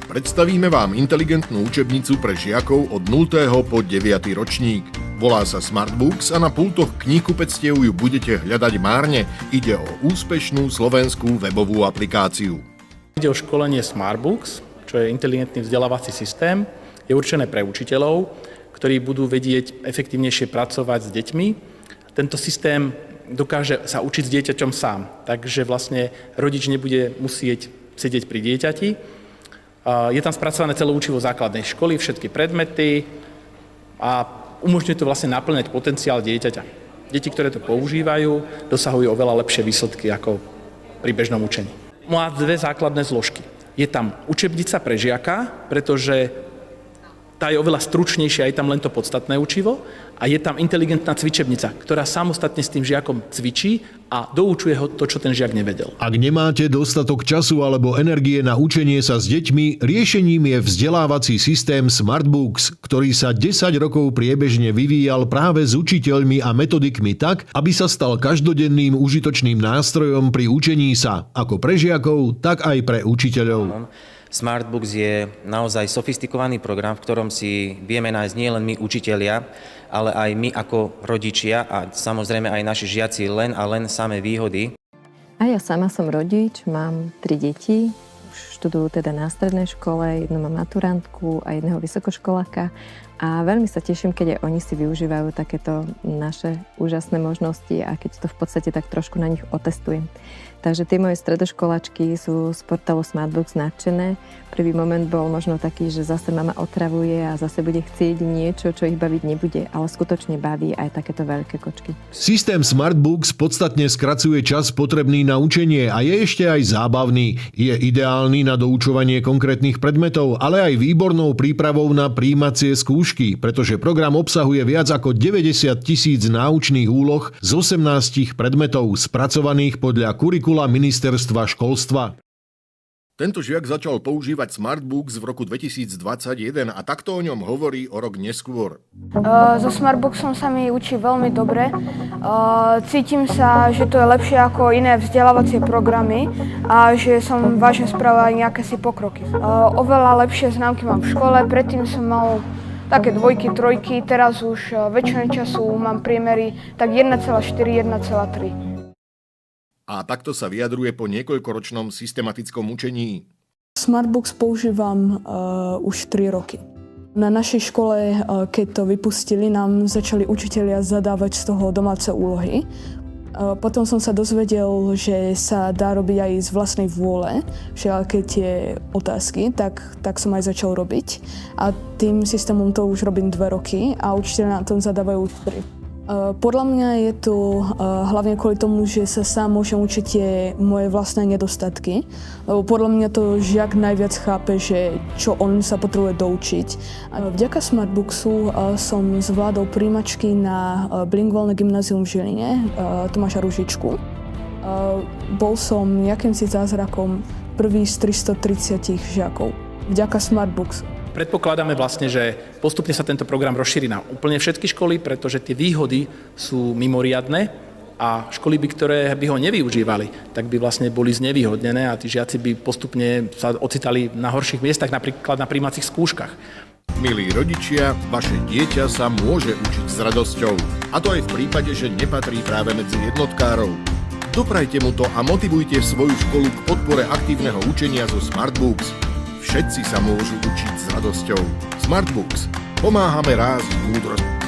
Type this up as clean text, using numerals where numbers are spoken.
Predstavíme vám inteligentnú učebnicu pre žiakov od 0. po 9. ročník. Volá sa Smartbooks a na pultoch kníhkupectiev ju budete hľadať márne. Ide o úspešnú slovenskú webovú aplikáciu. Ide o školenie Smartbooks, čo je inteligentný vzdelávací systém. Je určené pre učiteľov, ktorí budú vedieť efektívnejšie pracovať s deťmi. Tento systém dokáže sa učiť s dieťaťom sám, takže vlastne rodič nebude musieť sedieť pri dieťati. Je tam spracované celé učivo základnej školy, všetky predmety a umožňuje to vlastne naplňať potenciál dieťaťa. Deti, ktoré to používajú, dosahujú oveľa lepšie výsledky ako pri bežnom učení. Má dve základné zložky. Je tam učebnica pre žiaka, pretože tá je oveľa stručnejšia, je tam len to podstatné učivo a je tam inteligentná cvičebnica, ktorá samostatne s tým žiakom cvičí a doučuje ho to, čo ten žiak nevedel. Ak nemáte dostatok času alebo energie na učenie sa s deťmi, riešením je vzdelávací systém Smartbooks, ktorý sa 10 rokov priebežne vyvíjal práve s učiteľmi a metodikmi tak, aby sa stal každodenným užitočným nástrojom pri učení sa, ako pre žiakov, tak aj pre učiteľov. Smartbooks je naozaj sofistikovaný program, v ktorom si vieme nájsť nielen my učitelia, ale aj my ako rodičia a samozrejme aj naši žiaci len a len samé výhody. A ja sama som rodič, mám 3 deti, už študujú teda na strednej škole, jednu mám maturantku a jedného vysokoškoláka a veľmi sa teším, keď aj oni si využívajú takéto naše úžasné možnosti a keď to v podstate tak trošku na nich otestujem. Takže tie moje stredoškolačky sú z portálu Smartbooks nadšené. Prvý moment bol možno taký, že zase mama otravuje a zase bude chcieť niečo, čo ich baviť nebude, ale skutočne baví aj takéto veľké kočky. Systém Smartbooks podstatne skracuje čas potrebný na učenie a je ešte aj zábavný. Je ideálny na doučovanie konkrétnych predmetov, ale aj výbornou prípravou na prijímacie skúšky, pretože program obsahuje viac ako 90 000 náučných úloh z 18 predmetov spracovaných podľa kurikula Ministerstva školstva. Tento žiak začal používať Smartbooks v roku 2021 a takto o ňom hovorí o rok neskôr. So Smartbooksom sa mi učí veľmi dobre. Cítim sa, že to je lepšie ako iné vzdelávacie programy a že som vážne spravila nejaké si pokroky. Oveľa lepšie známky mám v škole, predtým som mal také 2, 3, teraz už väčšinu času mám priemery tak 1,4, 1,3. A takto sa vyjadruje po niekoľkoročnom systematickom učení. Smartbooks používam už 3 roky. Na našej škole, keď to vypustili, nám začali učitelia zadávať z toho domáce úlohy. Potom som sa dozvedel, že sa dá robiť aj z vlastnej vôle, všelijaké tie otázky, tak som aj začal robiť. A tým systémom to už robím 2 roky a učitelia na tom zadávajú 3. Podľa mňa je to hlavne kvôli tomu, že sa sám môžem učiť tie moje vlastné nedostatky, lebo podľa mňa to žiak najviac chápe, že čo on sa potrebuje doučiť. Vďaka Smartbooksu som zvládol prijímačky na bilingválne gymnázium v Žiline, Tomáša Ružičku. Bol som jakýmsi zázrakom prvý z 330 žiakov. Vďaka Smartbooksu. Predpokladáme vlastne, že postupne sa tento program rozšíri na úplne všetky školy, pretože tie výhody sú mimoriadne a školy, ktoré by ho nevyužívali, tak by vlastne boli znevýhodnené a tí žiaci by postupne sa ocitali na horších miestach, napríklad na prijímacích skúškach. Milí rodičia, vaše dieťa sa môže učiť s radosťou. A to aj v prípade, že nepatrí práve medzi jednotkárov. Doprajte mu to a motivujte svoju školu k podpore aktívneho učenia zo Smartbooks. Všetci sa môžu učiť s radosťou. Smartbooks. Pomáhame rásť múdrosť.